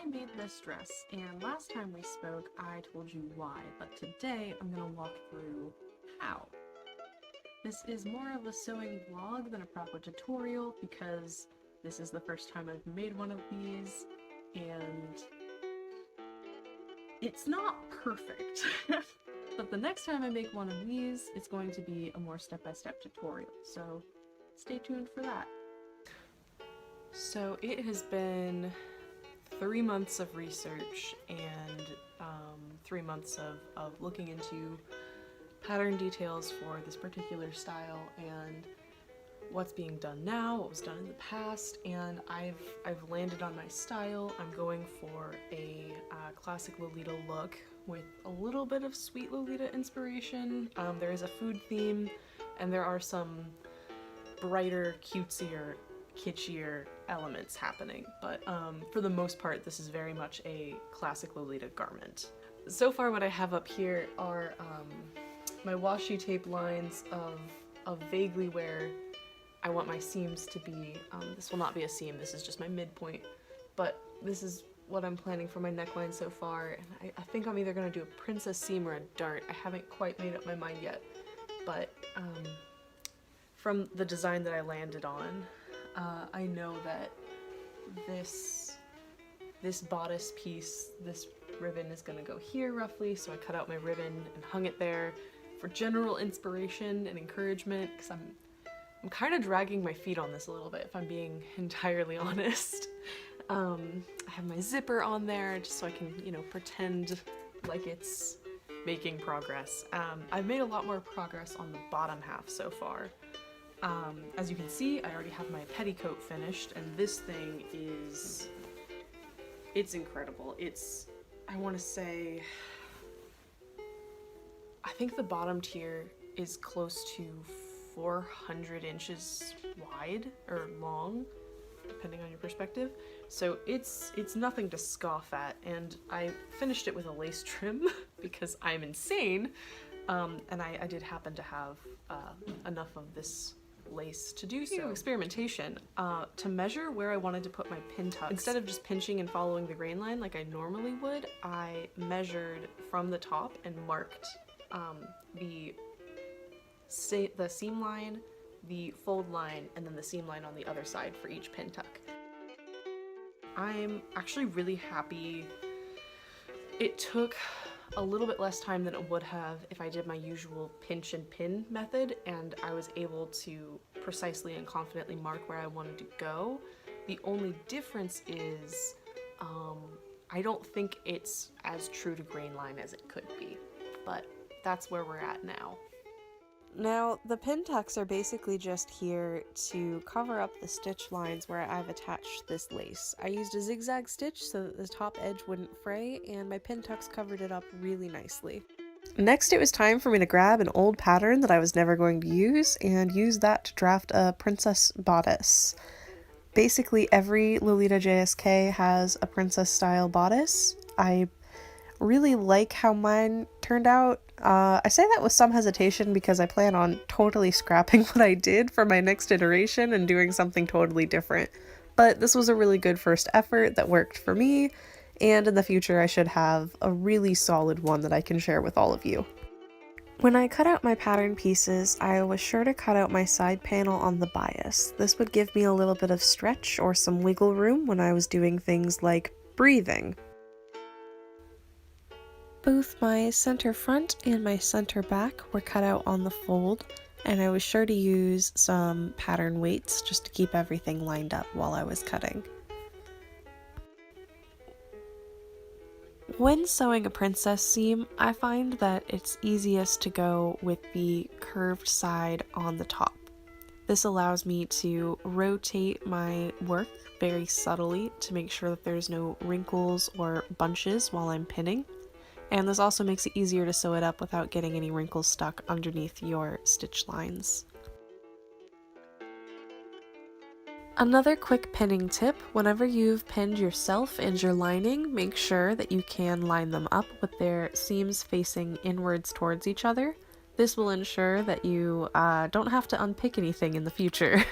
I made this dress, and last time we spoke I told you why, but today I'm going to walk through how. This is more of a sewing vlog than a proper tutorial because this is the first time I've made one of these, and it's not perfect. But the next time I make one of these, it's going to be a more step-by-step tutorial, so stay tuned for that. So it has been 3 months of research and 3 months of looking into pattern details for this particular style and what's being done now, what was done in the past, and I've landed on my style. I'm going for a classic Lolita look with a little bit of sweet Lolita inspiration. There is a food theme, and there are some brighter, cutesier, kitschier elements happening, but for the most part this is very much a classic Lolita garment. So far what I have up here are my washi tape lines of vaguely where I want my seams to be. This will not be a seam, this is just my midpoint, but this is what I'm planning for my neckline so far, and I think I'm either going to do a princess seam or a dart. I haven't quite made up my mind yet, but from the design that I landed on, I know that this bodice piece, this ribbon is gonna go here roughly, so I cut out my ribbon and hung it there for general inspiration and encouragement, because I'm kind of dragging my feet on this a little bit, if I'm being entirely honest. I have my zipper on there just so I can, you know, pretend like it's making progress. I've made a lot more progress on the bottom half so far. As you can see, I already have my petticoat finished, and this thing is, it's incredible. It's, I want to say, I think the bottom tier is close to 400 inches wide, or long, depending on your perspective. So it's nothing to scoff at, and I finished it with a lace trim because I'm insane, and I did happen to have enough of this lace to do so. Experimentation to measure where I wanted to put my pin tucks. Instead of just pinching and following the grain line like I normally would, I measured from the top and marked the seam line, the fold line, and then the seam line on the other side for each pin tuck. I'm actually really happy. It took a little bit less time than it would have if I did my usual pinch and pin method, and I was able to precisely and confidently mark where I wanted to go. The only difference is I don't think it's as true to grain line as it could be, but that's where we're at now. Now, the pin tucks are basically just here to cover up the stitch lines where I've attached this lace. I used a zigzag stitch so that the top edge wouldn't fray, and my pin tucks covered it up really nicely. Next, it was time for me to grab an old pattern that I was never going to use and use that to draft a princess bodice. Basically, every Lolita JSK has a princess style bodice. I really like how mine turned out. I say that with some hesitation because I plan on totally scrapping what I did for my next iteration and doing something totally different. But this was a really good first effort that worked for me, and in the future I should have a really solid one that I can share with all of you. When I cut out my pattern pieces, I was sure to cut out my side panel on the bias. This would give me a little bit of stretch or some wiggle room when I was doing things like breathing. Both my center front and my center back were cut out on the fold, and I was sure to use some pattern weights just to keep everything lined up while I was cutting. When sewing a princess seam, I find that it's easiest to go with the curved side on the top. This allows me to rotate my work very subtly to make sure that there's no wrinkles or bunches while I'm pinning. And this also makes it easier to sew it up without getting any wrinkles stuck underneath your stitch lines. Another quick pinning tip: whenever you've pinned yourself and your lining, make sure that you can line them up with their seams facing inwards towards each other. This will ensure that you don't have to unpick anything in the future.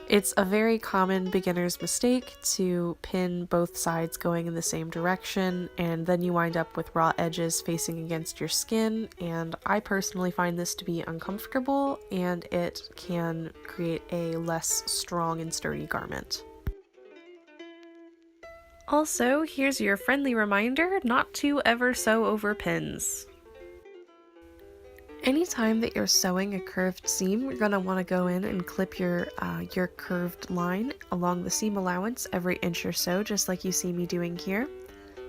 It's a very common beginner's mistake to pin both sides going in the same direction, and then you wind up with raw edges facing against your skin, and I personally find this to be uncomfortable, and it can create a less strong and sturdy garment. Also, here's your friendly reminder not to ever sew over pins. Anytime that you're sewing a curved seam, you're going to want to go in and clip your curved line along the seam allowance every inch or so, just like you see me doing here.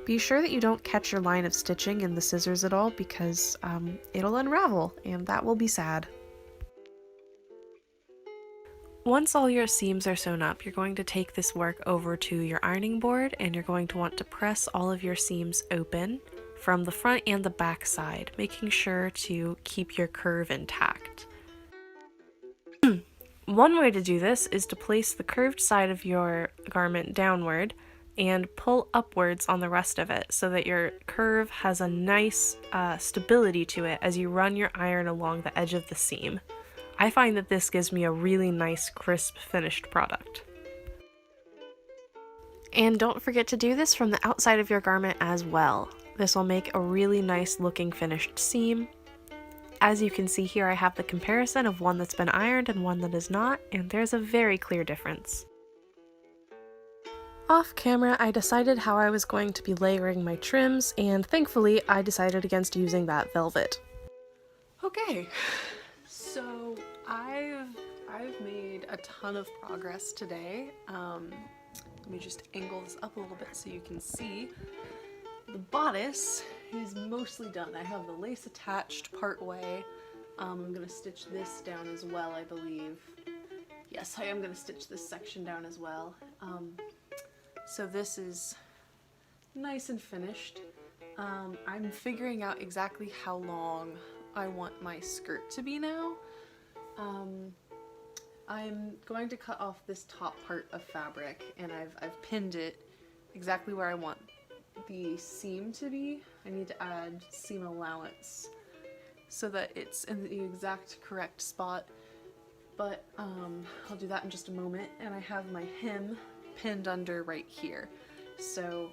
Be sure that you don't catch your line of stitching in the scissors at all, because it'll unravel, and that will be sad. Once all your seams are sewn up, you're going to take this work over to your ironing board, and you're going to want to press all of your seams open from the front and the back side, making sure to keep your curve intact. One way to do this is to place the curved side of your garment downward and pull upwards on the rest of it, so that your curve has a nice stability to it as you run your iron along the edge of the seam. I find that this gives me a really nice, crisp, finished product. And don't forget to do this from the outside of your garment as well. This will make a really nice looking finished seam. As you can see here, I have the comparison of one that's been ironed and one that is not, and there's a very clear difference. Off camera, I decided how I was going to be layering my trims, and thankfully I decided against using that velvet. Okay, so I've made a ton of progress today. Let me just angle this up a little bit so you can see. The bodice is mostly done. I have the lace attached part way. I'm going to stitch this down as well, I believe. Yes, I am going to stitch this section down as well. So this is nice and finished. I'm figuring out exactly how long I want my skirt to be now. I'm going to cut off this top part of fabric, and I've pinned it exactly where I want the seam to be. I need to add seam allowance so that it's in the exact correct spot, but I'll do that in just a moment. And I have my hem pinned under right here, so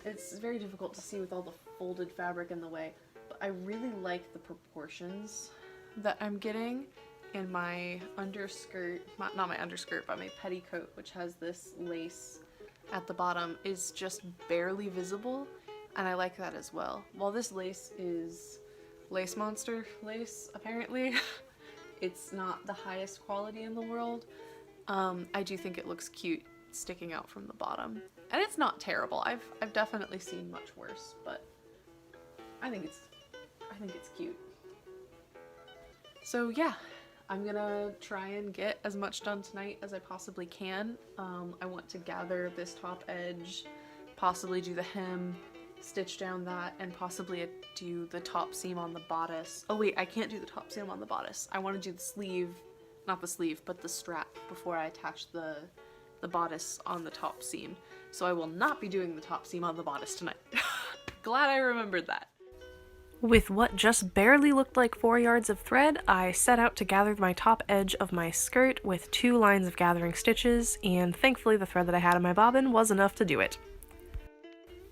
it's very difficult to see with all the folded fabric in the way, but I really like the proportions that I'm getting in my underskirt, not my underskirt, but my petticoat, which has this lace at the bottom, is just barely visible, and I like that as well. While this lace is Lace Monster lace, apparently, it's not the highest quality in the world. I do think it looks cute sticking out from the bottom, and it's not terrible. I've definitely seen much worse, but I think it's cute. So yeah, I'm gonna try and get as much done tonight as I possibly can. I want to gather this top edge, possibly do the hem, stitch down that, and possibly do the top seam on the bodice. Oh wait, I can't do the top seam on the bodice. I want to do the sleeve, not the sleeve, but the strap before I attach the bodice on the top seam. So I will not be doing the top seam on the bodice tonight. Glad I remembered that. With what just barely looked like 4 yards of thread, I set out to gather my top edge of my skirt with 2 lines of gathering stitches, and thankfully the thread that I had in my bobbin was enough to do it.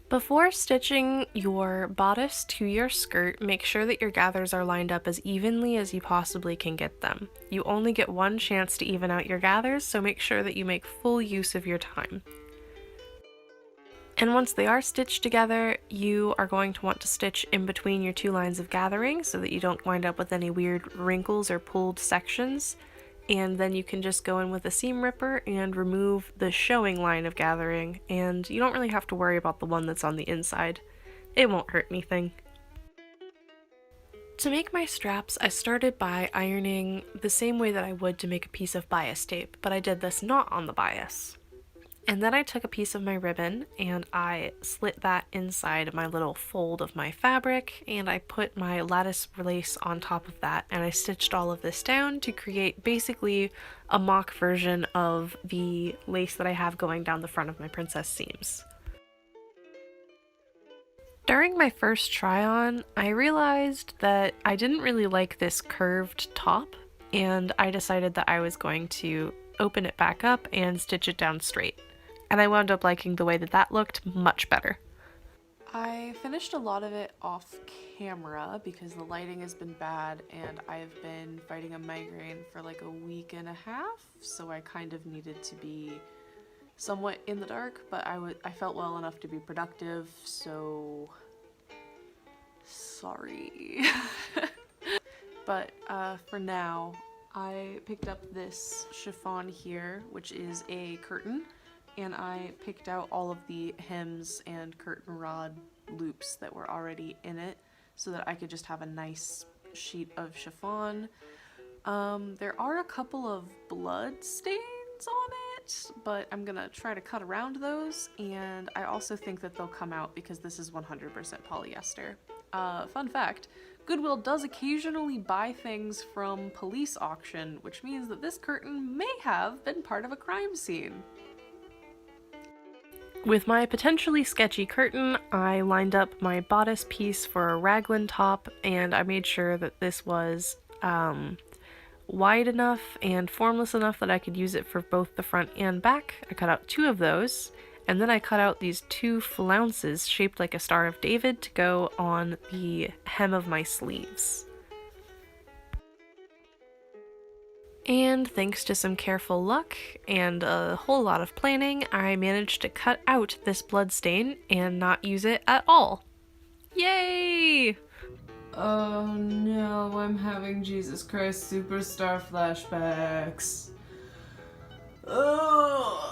Before stitching your bodice to your skirt, make sure that your gathers are lined up as evenly as you possibly can get them. You only get one chance to even out your gathers, so make sure that you make full use of your time. And once they are stitched together, you are going to want to stitch in between your 2 lines of gathering so that you don't wind up with any weird wrinkles or pulled sections. And then you can just go in with a seam ripper and remove the showing line of gathering, and you don't really have to worry about the one that's on the inside. It won't hurt anything. To make my straps, I started by ironing the same way that I would to make a piece of bias tape, but I did this not on the bias. And then I took a piece of my ribbon and I slit that inside my little fold of my fabric, and I put my lattice lace on top of that, and I stitched all of this down to create basically a mock version of the lace that I have going down the front of my princess seams. During my first try on, I realized that I didn't really like this curved top, and I decided that I was going to open it back up and stitch it down straight. And I wound up liking the way that that looked much better. I finished a lot of it off camera because the lighting has been bad and I've been fighting a migraine for like a week and a half, so I kind of needed to be somewhat in the dark, but I felt well enough to be productive, so sorry. But for now, I picked up this chiffon here, which is a curtain, and I picked out all of the hems and curtain rod loops that were already in it so that I could just have a nice sheet of chiffon. There are a couple of blood stains on it, but I'm gonna try to cut around those, and I also think that they'll come out because this is 100% polyester. Fun fact, Goodwill does occasionally buy things from police auction, which means that this curtain may have been part of a crime scene. With my potentially sketchy curtain, I lined up my bodice piece for a raglan top, and I made sure that this was wide enough and formless enough that I could use it for both the front and back. I cut out 2 of those, and then I cut out these 2 flounces shaped like a Star of David to go on the hem of my sleeves. And thanks to some careful luck and a whole lot of planning, I managed to cut out this blood stain and not use it at all. Yay! Oh no, I'm having Jesus Christ Superstar flashbacks. Oh.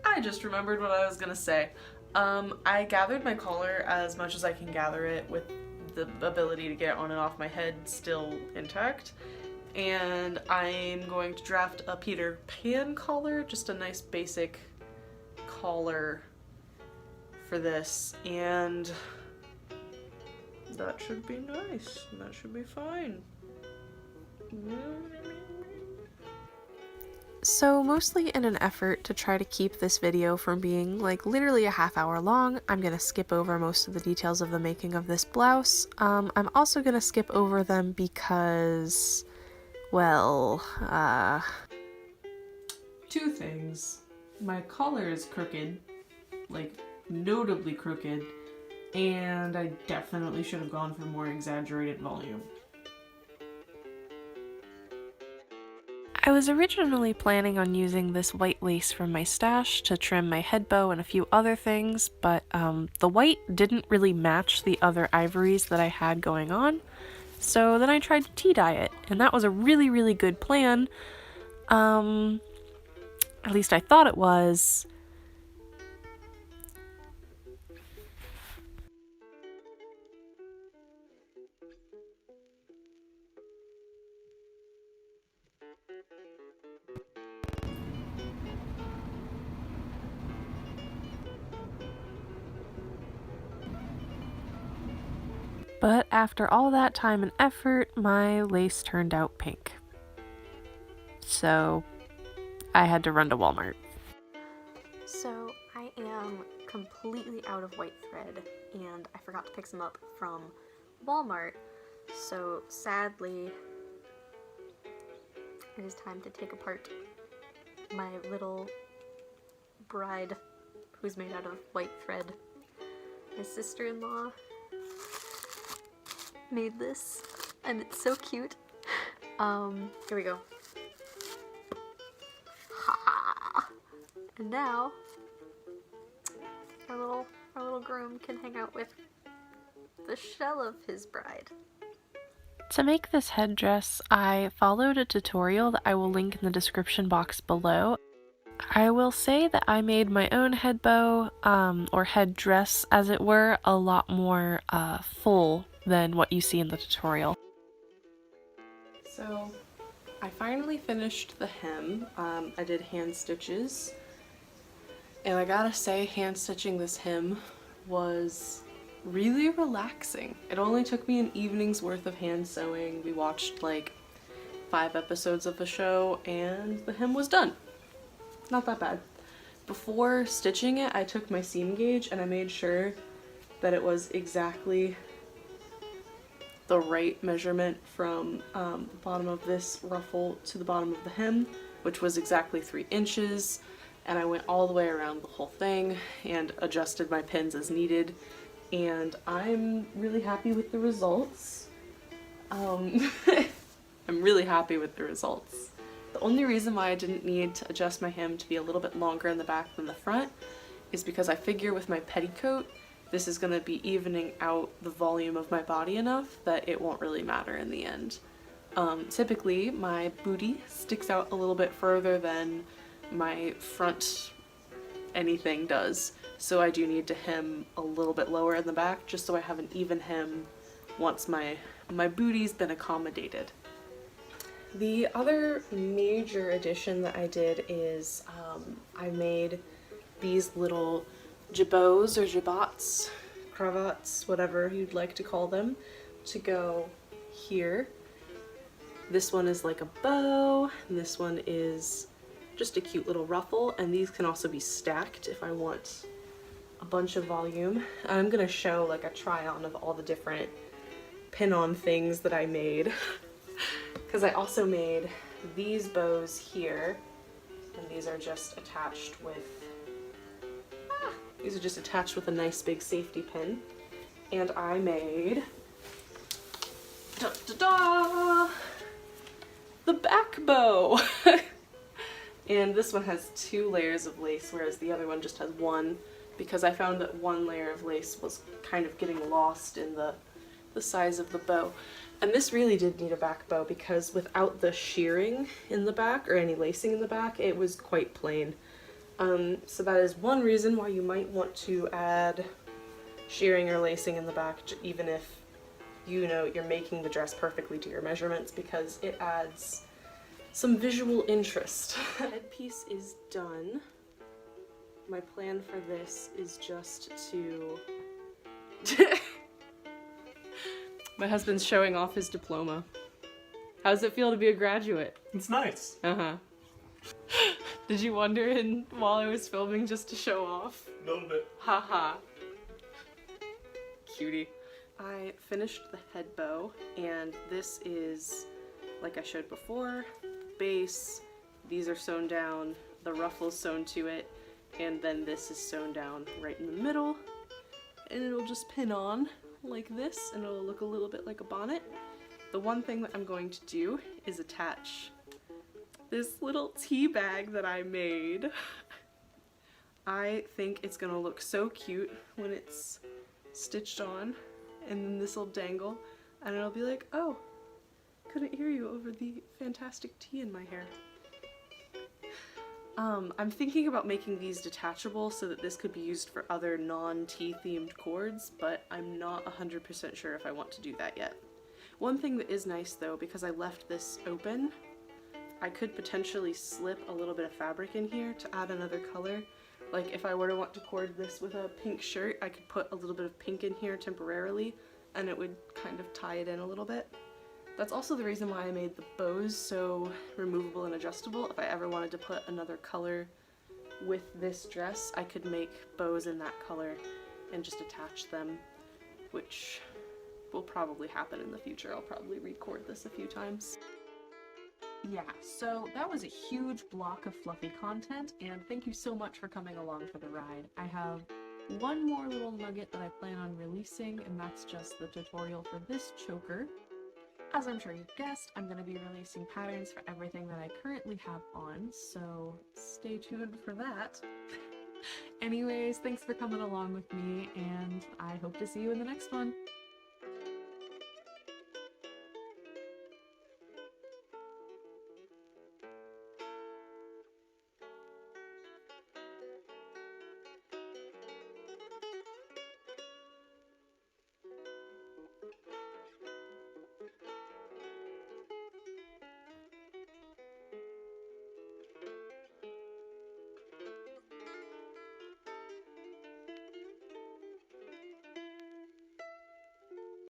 I just remembered what I was gonna say. I gathered my collar as much as I can gather it with the ability to get it on and off my head still intact. And I'm going to draft a Peter Pan collar, just a nice basic collar for this, and that should be nice. That should be fine. So mostly in an effort to try to keep this video from being like literally a half-hour long, I'm gonna skip over most of the details of the making of this blouse. I'm also gonna skip over them because, well, 2 things. My collar is crooked, like notably crooked, and I definitely should have gone for more exaggerated volume. I was originally planning on using this white lace from my stash to trim my head bow and a few other things, but the white didn't really match the other ivories that I had going on, so then I tried to tea-dye it, and that was a really, really good plan. At least I thought it was. But after all that time and effort, my lace turned out pink. So I had to run to Walmart. So I am completely out of white thread, and I forgot to pick some up from Walmart, so sadly it is time to take apart my little bride who's made out of white thread. My sister-in-law made this, and it's so cute. Here we go. Ha! And now our little groom can hang out with the shell of his bride. To make this headdress, I followed a tutorial that I will link in the description box below. I will say that I made my own head bow, or headdress as it were, a lot more full than what you see in the tutorial. So I finally finished the hem. I did hand stitches, and I gotta say, hand stitching this hem was really relaxing. It only took me an evening's worth of hand sewing. We watched like 5 episodes of the show and the hem was done. Not that bad. Before stitching it, I took my seam gauge and I made sure that it was exactly the right measurement from the bottom of this ruffle to the bottom of the hem, which was exactly 3 inches. And I went all the way around the whole thing and adjusted my pins as needed. And I'm really happy with the results. I'm really happy with the results. The only reason why I didn't need to adjust my hem to be a little bit longer in the back than the front is because I figure with my petticoat, this is going to be evening out the volume of my body enough that it won't really matter in the end. Typically, my booty sticks out a little bit further than my front anything does, so I do need to hem a little bit lower in the back just so I have an even hem once my booty's been accommodated. The other major addition that I did is I made these little jabots or jabots, cravats, whatever you'd like to call them, to go here. This one is like a bow, and this one is just a cute little ruffle, and these can also be stacked if I want a bunch of volume. I'm gonna show like a try-on of all the different pin-on things that I made because I also made these bows here, and these are just attached with a nice big safety pin. And I made the back bow. And this one has 2 layers of lace, whereas the other one just has 1, because I found that 1 layer of lace was kind of getting lost in the size of the bow. And this really did need a back bow because without the shearing in the back or any lacing in the back, it was quite plain. So that is one reason why you might want to add shearing or lacing in the back, even if you know you're making the dress perfectly to your measurements, because it adds some visual interest. Headpiece is done. My plan for this is just to... My husband's showing off his diploma. How does it feel to be a graduate? It's nice. Uh-huh. Did you wonder while I was filming just to show off? A little bit. Haha. Cutie. I finished the head bow, and this is, like I showed before, base. These are sewn down, the ruffles sewn to it, and then this is sewn down right in the middle, and it'll just pin on like this, and it'll look a little bit like a bonnet. The one thing that I'm going to do is attach this little tea bag that I made. I think it's gonna look so cute when it's stitched on, and then this will dangle, and it'll be like, oh, couldn't hear you over the fantastic tea in my hair. I'm thinking about making these detachable so that this could be used for other non-tea themed cords, but I'm not 100% sure if I want to do that yet. One thing that is nice though, because I left this open, I could potentially slip a little bit of fabric in here to add another color. Like if I were to want to cord this with a pink shirt, I could put a little bit of pink in here temporarily, and it would kind of tie it in a little bit. That's also the reason why I made the bows so removable and adjustable. If I ever wanted to put another color with this dress, I could make bows in that color and just attach them, which will probably happen in the future. I'll probably record this a few times. Yeah, so that was a huge block of fluffy content, and thank you so much for coming along for the ride. I have one more little nugget that I plan on releasing, and that's just the tutorial for this choker. As I'm sure you've guessed, I'm going to be releasing patterns for everything that I currently have on, so stay tuned for that. Anyways, thanks for coming along with me, and I hope to see you in the next one.